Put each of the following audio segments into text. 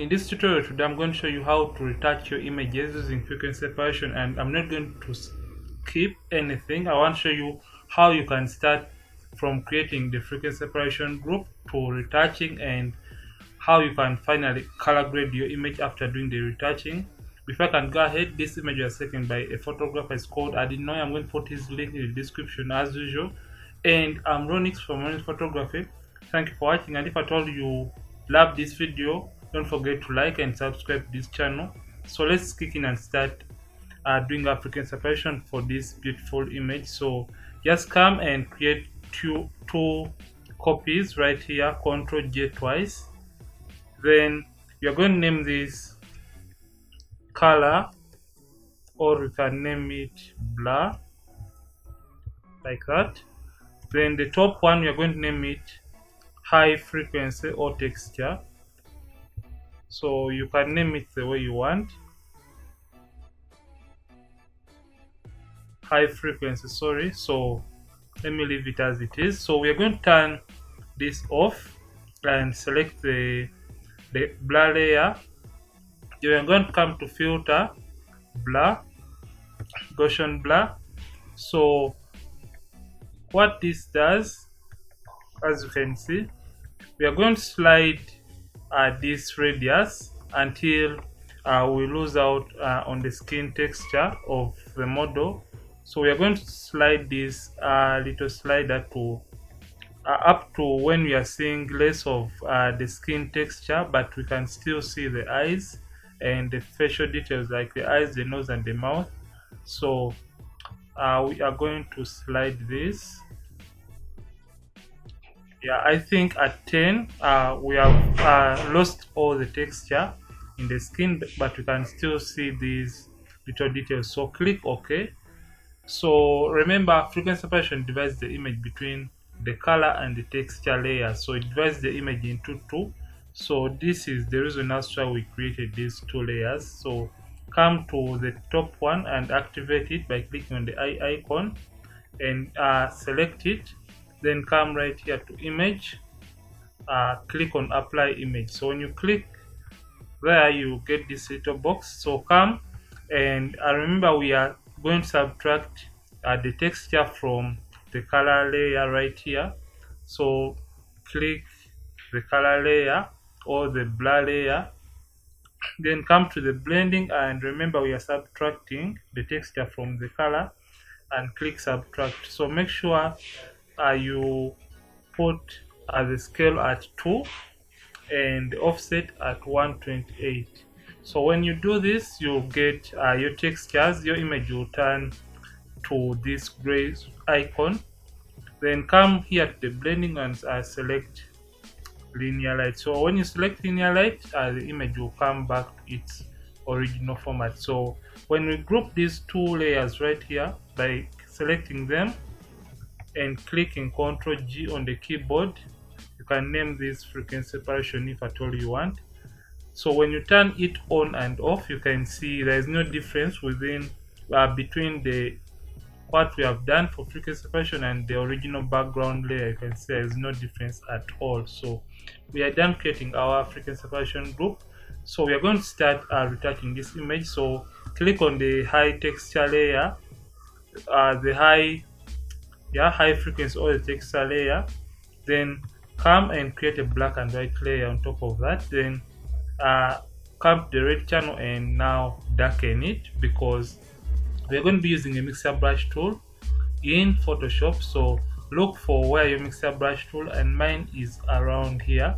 In this tutorial today, I'm going to show you how to retouch your images using frequency separation, and I'm not going to skip anything. I want to show you how you can start from creating the frequency separation group to retouching, and how you can finally color grade your image after doing the retouching. Before I can go ahead, this image was taken by a photographer. It's called Adinoy. I'm going to put his link in the description as usual. And I'm Ronix from Ronix Photography. Thank you for watching, and if at all you love this video, don't forget to like and subscribe to this channel. So let's kick in and start doing our frequency separation for this beautiful image. So just come and create two copies right here, Ctrl J twice. Then you're going to name this color, or you can name it blur, like that. Then the top one, you're going to name it high frequency or texture. So you can name it the way you want. High frequency, sorry. So let me leave it as it is. So we are going to turn this off and select the blur layer. You are going to come to filter, blur, Gaussian blur. So what this does, as you can see, we are going to slide this radius until we lose out on the skin texture of the model. So we are going to slide this little slider to up to when we are seeing less of the skin texture, but we can still see the eyes and the facial details like the eyes, the nose, and the mouth. So we are going to slide this. Yeah, I think at 10 we have lost all the texture in the skin, but we can still see these little details. So click OK. So remember, frequency separation divides the image between the color and the texture layer. So it divides the image into two. So this is the reason that's why we created these two layers. So come to the top one and activate it by clicking on the eye icon and select it. Then come right here to image, click on apply image. So when you click there, you get this little box. So come and remember, we are going to subtract the texture from the color layer right here. So click the color layer or the blur layer, then come to the blending, and remember we are subtracting the texture from the color, and click subtract. So make sure you put the scale at 2 and the offset at 128. So when you do this, you'll get your textures. Your image will turn to this gray icon. Then come here to the blending and select linear light. So when you select linear light, the image will come back to its original format. So when we group these two layers right here by selecting them and clicking Ctrl G on the keyboard, you can name this frequency separation if at all you want. So when you turn it on and off, you can see there is no difference within between the what we have done for frequency separation and the original background layer. You can see there is no difference at all. So we are done creating our frequency separation group. So we are going to start retouching this image. So click on the high texture layer, the high frequency or the texture layer. Then come and create a black and white layer on top of that. Then come to the red channel and now darken it, because we're going to be using a mixer brush tool in Photoshop. So look for where your mixer brush tool, and mine is around here,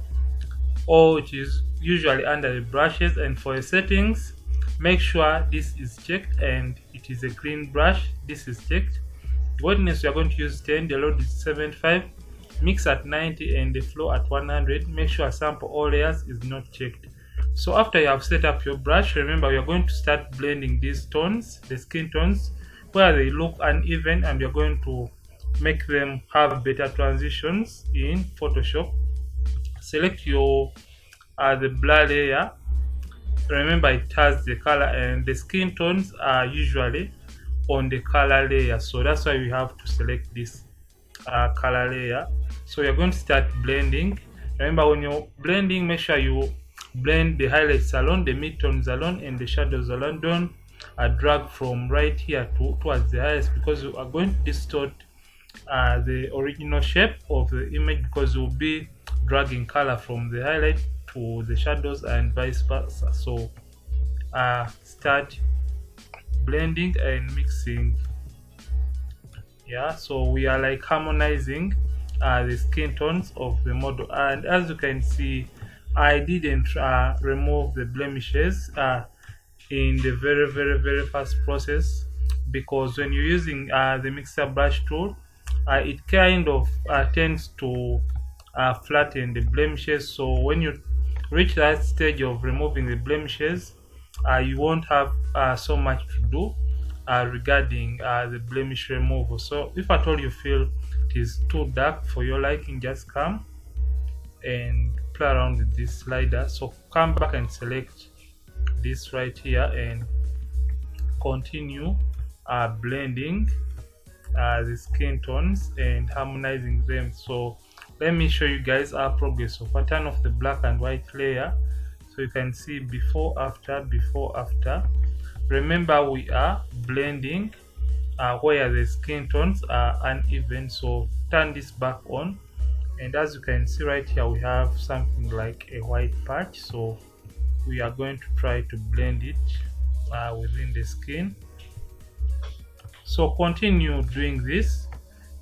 or it is usually under the brushes. And for the settings, make sure this is checked and it is a green brush. This is checked. Whiteness, we are going to use 10, the load is 75, mix at 90, and the flow at 100. Make sure sample all layers is not checked. So after you have set up your brush, remember we are going to start blending these tones, the skin tones, where they look uneven, and we are going to make them have better transitions in Photoshop. Select your the blur layer. Remember it has the color, and the skin tones are usually on the color layer, so that's why we have to select this color layer. So we are going to start blending. Remember, when you're blending, make sure you blend the highlights alone, the midtones alone, and the shadows alone. Don't drag from right here towards the highest, because you are going to distort the original shape of the image, because you'll be dragging color from the highlight to the shadows and vice versa. So start blending and mixing. Yeah, so we are like harmonizing the skin tones of the model, and as you can see, I didn't remove the blemishes in the very first process, because when you're using the mixer brush tool, it kind of tends to flatten the blemishes. So when you reach that stage of removing the blemishes, you won't have so much to do regarding the blemish removal. So if at all you feel it is too dark for your liking, just come and play around with this slider. So come back and select this right here and continue blending the skin tones and harmonizing them. So let me show you guys our progress. So I turn off the black and white layer, so you can see before after. Remember, we are blending where the skin tones are uneven, so turn this back on, and as you can see right here, we have something like a white patch. So we are going to try to blend it within the skin. So continue doing this,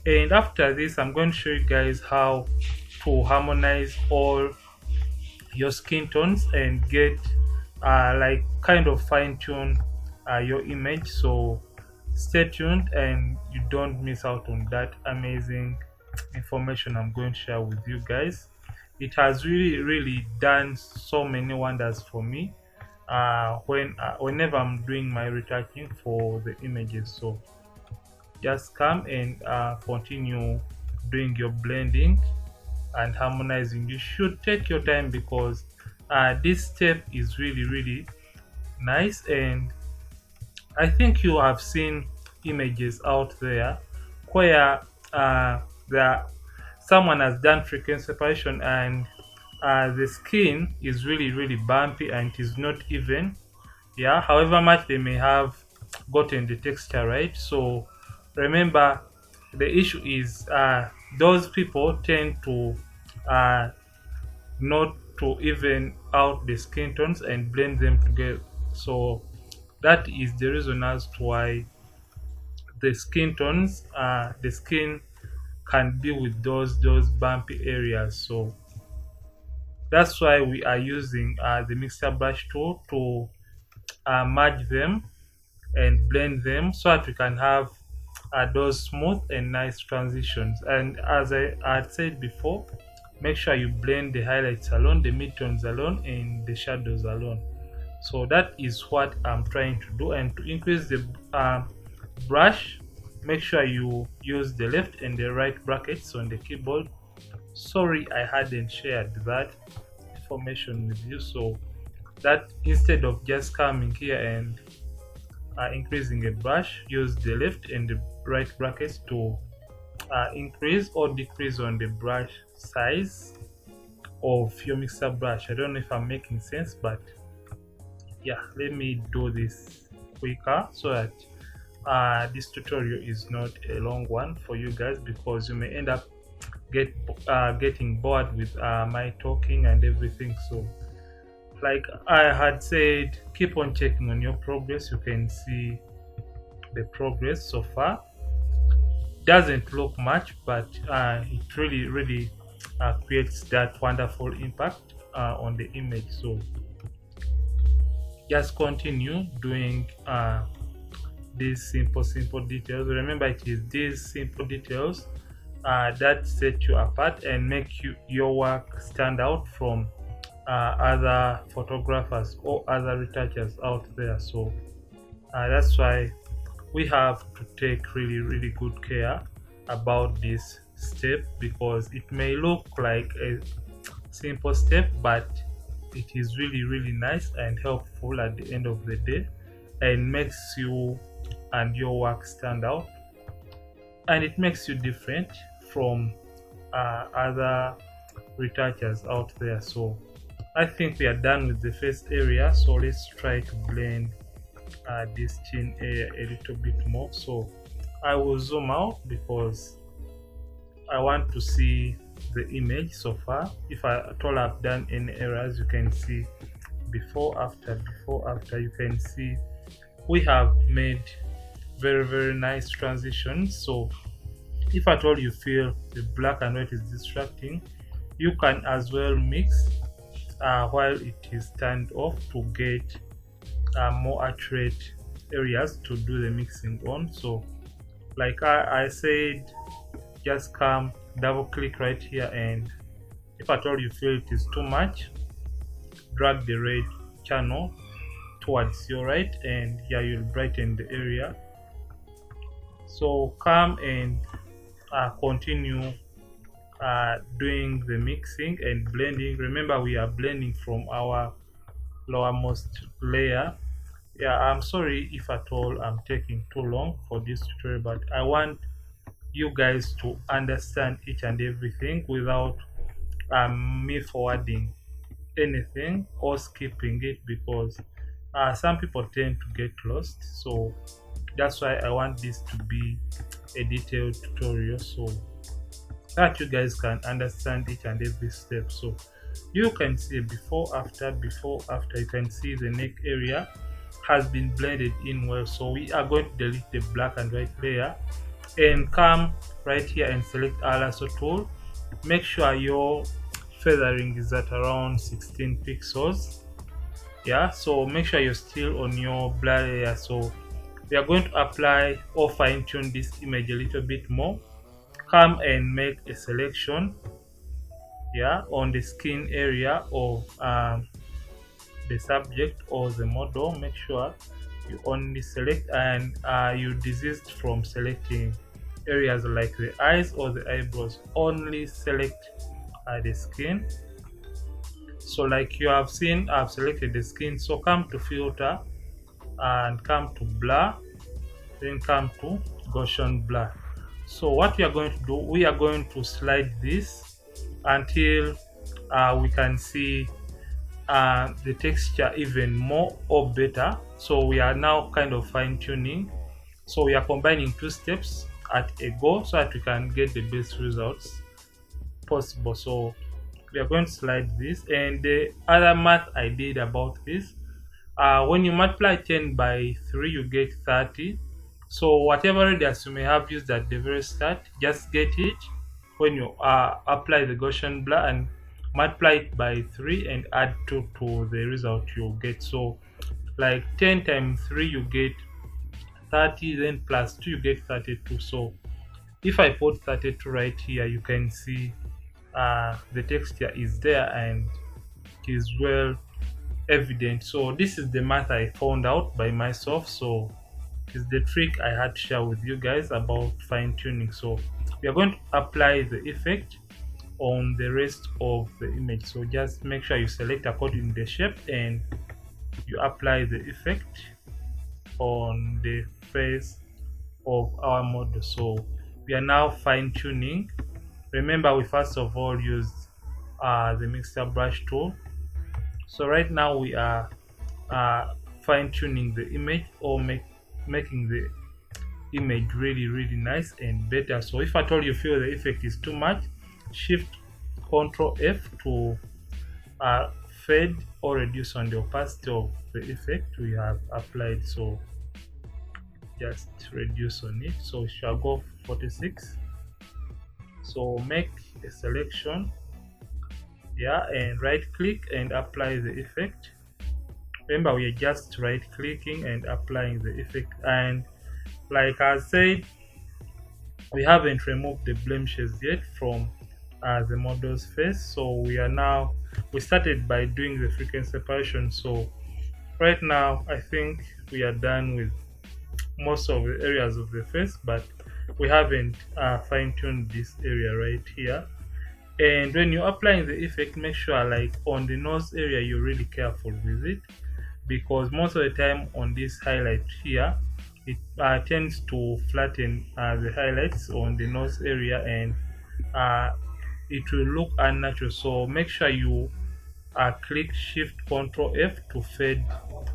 and after this I'm going to show you guys how to harmonize all your skin tones and get like kind of fine-tune your image. So stay tuned and you don't miss out on that amazing information I'm going to share with you guys. It has really done so many wonders for me whenever I'm doing my retouching for the images. So just come and continue doing your blending and harmonizing. You should take your time, because this step is really nice, and I think you have seen images out there where someone has done frequency separation, and the skin is really bumpy and it is not even. Yeah, however much they may have gotten the texture right. So remember, the issue is those people tend to not to even out the skin tones and blend them together. So that is the reason as to why the skin tones the skin can be with those bumpy areas. So that's why we are using the mixer brush tool to merge them and blend them, so that we can have those smooth and nice transitions. And as I had said before, make sure you blend the highlights alone, the midtones alone, and the shadows alone. So that is what I'm trying to do. And to increase the brush, make sure you use the left and the right brackets on the keyboard. Sorry, I hadn't shared that information with you. So that instead of just coming here and increasing a brush, use the left and the right brackets to increase or decrease on the brush size of your mixer brush. I don't know if I'm making sense, but yeah, let me do this quicker so that this tutorial is not a long one for you guys, because you may end up getting bored with my talking and everything. So like I had said, keep on checking on your progress. You can see the progress so far. Doesn't look much, but it really creates that wonderful impact on the image. So just continue doing these simple details. Remember, it is these simple details that set you apart and make your work stand out from other photographers or other retouchers out there. So that's why we have to take really good care about this step, because it may look like a simple step, but it is really nice and helpful at the end of the day, and makes you and your work stand out, and it makes you different from other retouchers out there. So I think we are done with the face area, so let's try to blend this chin area a little bit more. So I will zoom out because I want to see the image so far. If I at all have done any errors, you can see before after. You can see we have made very nice transitions. So if at all you feel the black and white is distracting, you can as well mix while it is turned off to get more accurate areas to do the mixing on. So like I said, just come double click right here, and if at all you feel it is too much, drag the red channel towards your right, and here you'll brighten the area. So come and continue doing the mixing and blending. Remember, we are blending from our lowermost layer. Yeah, I'm sorry if at all I'm taking too long for this tutorial, but I want you guys to understand each and everything without me forwarding anything or skipping it, because some people tend to get lost. So that's why I want this to be a detailed tutorial, so that you guys can understand each and every step. So you can see before after. You can see the neck area has been blended in well. So we are going to delete the black and white layer and come right here and select our lasso tool. Make sure your feathering is at around 16 pixels. Yeah, so make sure you're still on your blur layer. So we are going to apply or fine tune this image a little bit more. Come and make a selection, yeah, on the skin area of the subject or the model. Make sure you only select, and you desist from selecting areas like the eyes or the eyebrows. Only select the skin. So like you have seen, I've selected the skin. So come to filter and come to blur, then come to Gaussian blur. So what we are going to do, we are going to slide this until we can see the texture even more or better. So we are now kind of fine tuning. So we are combining two steps at a go so that we can get the best results possible. So we are going to slide this, and the other math I did about this, when you multiply 10 by 3 you get 30. So whatever radius you may have used at the very start, just get it when you apply the Gaussian blur and multiply it by 3 and add 2 to the result you get. So like 10 times 3 you get 30, then plus 2 you get 32. So if I put 32 right here, you can see the texture is there and it is well evident. So this is the math I found out by myself. So is the trick I had to share with you guys about fine tuning. So we are going to apply the effect on the rest of the image. So just make sure you select according to the shape and you apply the effect on the face of our model. So we are now fine tuning. Remember, we first of all used the mixer brush tool. So right now we are fine tuning the image, or making the image really nice and better. So if at all you feel the effect is too much, shift Ctrl F to fade or reduce on the opacity of the effect we have applied. So just reduce on it. So we shall go 46. So make a selection, yeah, and right click and apply the effect. Remember, we are just right clicking and applying the effect. And like I said, we haven't removed the blemishes yet from the model's face. So we started by doing the frequency separation. So right now I think we are done with most of the areas of the face, but we haven't fine-tuned this area right here. And when you're applying the effect, make sure like on the nose area you're really careful with it, because most of the time on this highlight here it tends to flatten the highlights on the nose area, and it will look unnatural. So make sure you click Shift Ctrl F to fade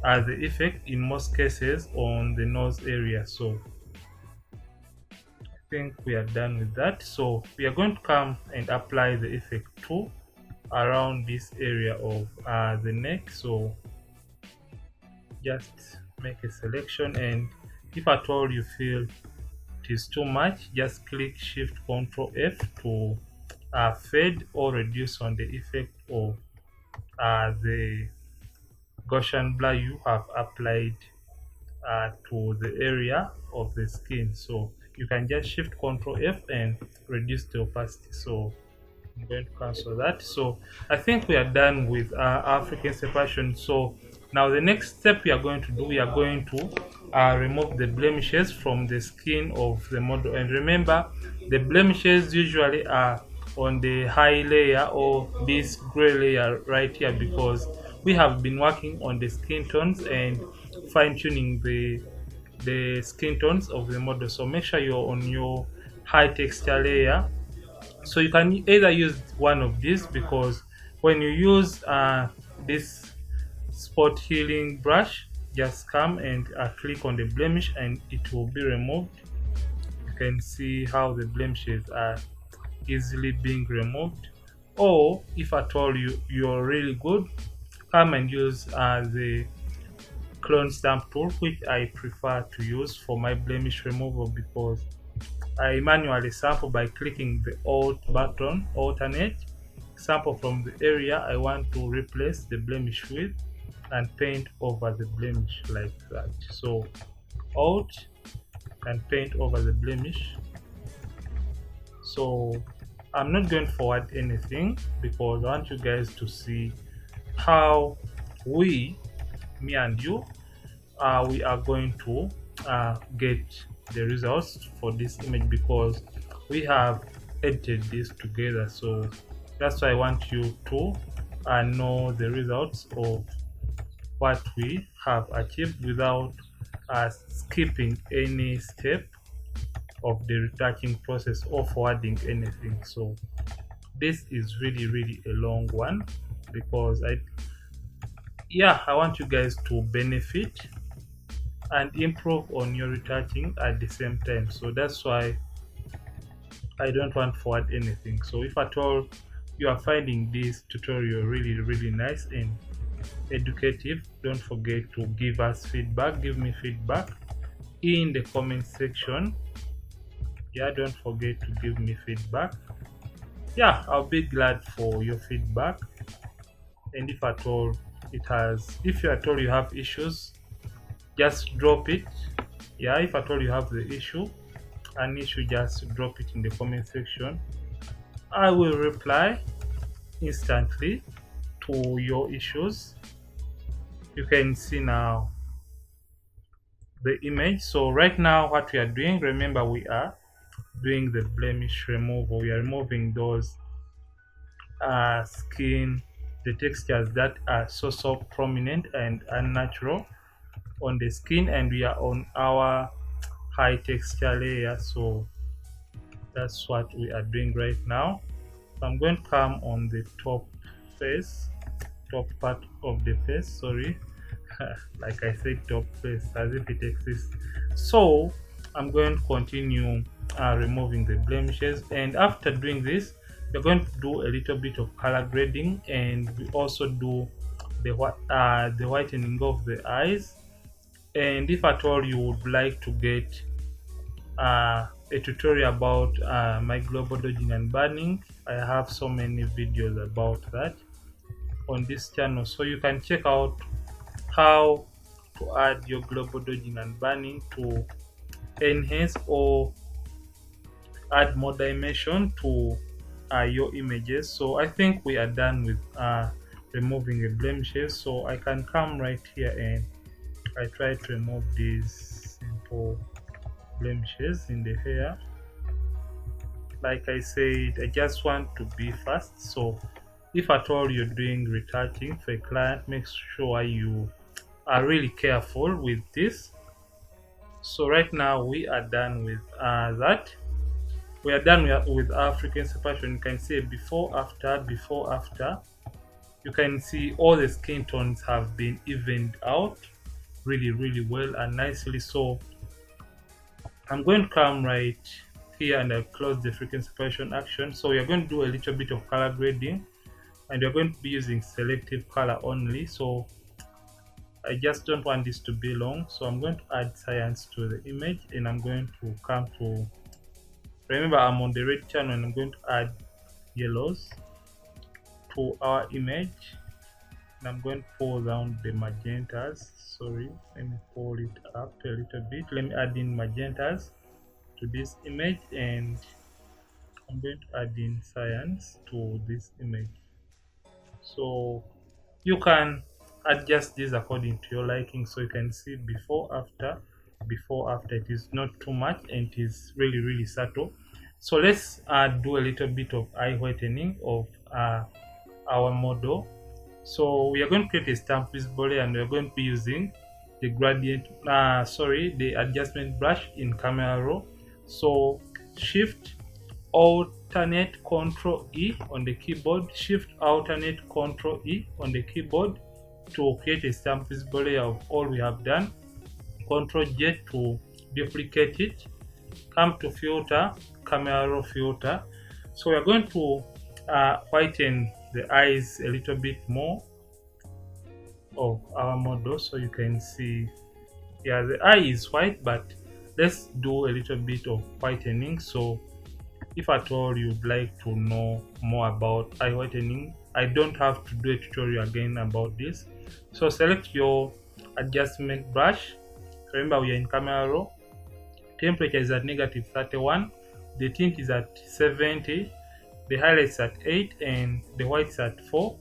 the effect in most cases on the nose area. So I think we are done with that. So we are going to come and apply the effect too around this area of the neck. So just make a selection, and if at all you feel it is too much, just click Shift Ctrl F to fade or reduce on the effect of the Gaussian blur you have applied to the area of the skin. So you can just Shift Ctrl F and reduce the opacity. So I'm going to cancel that. So I think we are done with African separation. So now the next step we are going to do, we are going to remove the blemishes from the skin of the model. And remember, the blemishes usually are on the high layer or this gray layer right here, because we have been working on the skin tones and fine-tuning the skin tones of the model. So make sure you're on your high texture layer. So you can either use one of these, because when you use this spot healing brush, just come and click on the blemish and it will be removed. You can see how the blemishes are easily being removed. Or if at all you're really good, come and use the clone stamp tool, which I prefer to use for my blemish removal, because I manually sample by clicking the Alt button, alternate, sample from the area I want to replace the blemish with, and paint over the blemish like that. So Alt and paint over the blemish. So I'm not going to forward anything, because I want you guys to see how me and you, we are going to get the results for this image, because we have edited this together. So that's why I want you to know the results of what we have achieved without skipping any step of the retouching process or forwarding anything. So this is really a long one, because I want you guys to benefit and improve on your retouching at the same time. So that's why I don't want to forward anything. So if at all you are finding this tutorial really nice and educative, don't forget to give us feedback. Give me feedback in the comment section. Don't forget to give me feedback. I'll be glad for your feedback. And if at all you have issues, just drop it. If at all you have an issue, just drop it in the comment section. I will reply instantly to your issues. You can see now the image. So right now what we are doing, remember, we are doing the blemish removal. We are removing those skin, the textures that are so prominent and unnatural on the skin, and we are on our high texture layer. So that's what we are doing right now. So I'm going to come on the top part of the face, sorry. Like I said, top face as if it exists. So I'm going to continue removing the blemishes, and after doing this, we're going to do a little bit of color grading, and we also do the whitening of the eyes. And if at all you would like to get a tutorial about my global dodging and burning, I have so many videos about that on this channel, so you can check out how to add your global dodging and burning to enhance or add more dimension to your images. So I think we are done with removing the blemishes. So I can come right here and I try to remove these simple blemishes in the hair. Like I said, I just want to be fast. So if at all you're doing retouching for a client, make sure you are really careful with this. So right now we are done with that. We are done with African separation. You can see before after. you can see all the skin tones have been evened out really well and nicely. So I'm going to come right here and I'll close the frequency separation action. So we are going to do a little bit of color grading, and we're going to be using selective color only. So I just don't want this to be long, so I'm going to add science to the image, and I'm going to come to, remember I'm on the red channel, and I'm going to add yellows to our image, and I'm going to pull down the magentas. Sorry, let me pull it up a little bit. Let me add in magentas to this image, and I'm going to add in science to this image. So you can adjust this according to your liking, so you can see before after. It is not too much and it is really subtle. So let's do a little bit of eye whitening of our model. So we are going to create a stamp visible layer, and we are going to be using the the adjustment brush in camera raw. So shift alternate Control E on the keyboard, shift alternate Control E on the keyboard to create a stamp visible layer of all we have done. Control J to duplicate it. Come to filter, camera raw filter. So we are going to whiten the eyes a little bit more of our model, so you can see, yeah, the eye is white, but let's do a little bit of whitening. So if at all you'd like to know more about eye whitening, I don't have to do a tutorial again about this. So select your adjustment brush. Remember we are in camera raw. Temperature is at -31, the tint is at 70, the highlights at 8, and the whites at 4.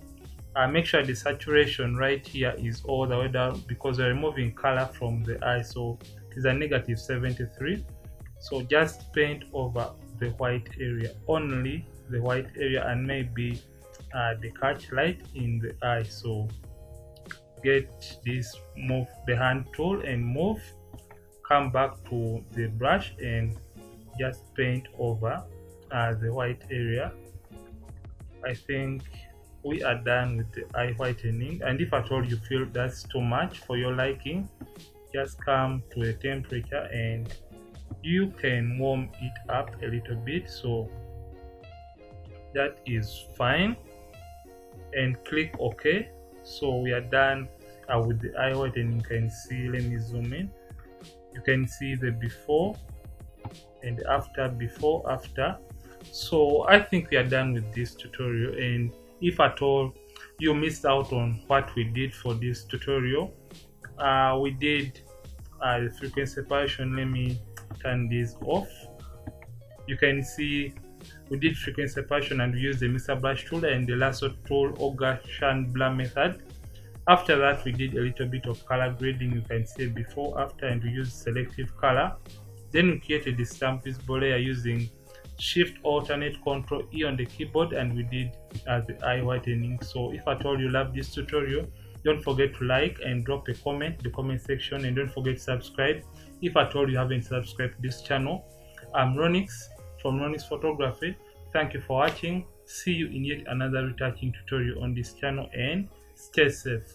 Make sure the saturation right here is all the way down, because we're removing color from the eye, so it is a -73. So just paint over the white area, only the white area, and maybe the catch light in the eye. So get this, move the hand tool and move, come back to the brush and just paint over the white area. I think we are done with the eye whitening, and if at all you feel that's too much for your liking, just come to a temperature and you can warm it up a little bit. So that is fine, and click OK. So we are done with the eye whitening. You can see, let me zoom in, you can see the before and after, before after. So I think we are done with this tutorial, and if at all you missed out on what we did for this tutorial, we did the frequency separation. Let me turn this off. You can see we did frequency separation, and we used the mixer brush tool and the lasso tool or Gaussian blur method. After that, we did a little bit of color grading. You can see before after, and we used selective color. Then we created the stamp visible layer using shift alternate Control E on the keyboard, and we did the eye whitening. So if at all you love this tutorial, don't forget to like and drop a comment in the comment section, and don't forget to subscribe if at all you haven't subscribed to this channel. I'm Ronix from Ronix Photography. Thank you for watching. See you in yet another retouching tutorial on this channel, and stay safe.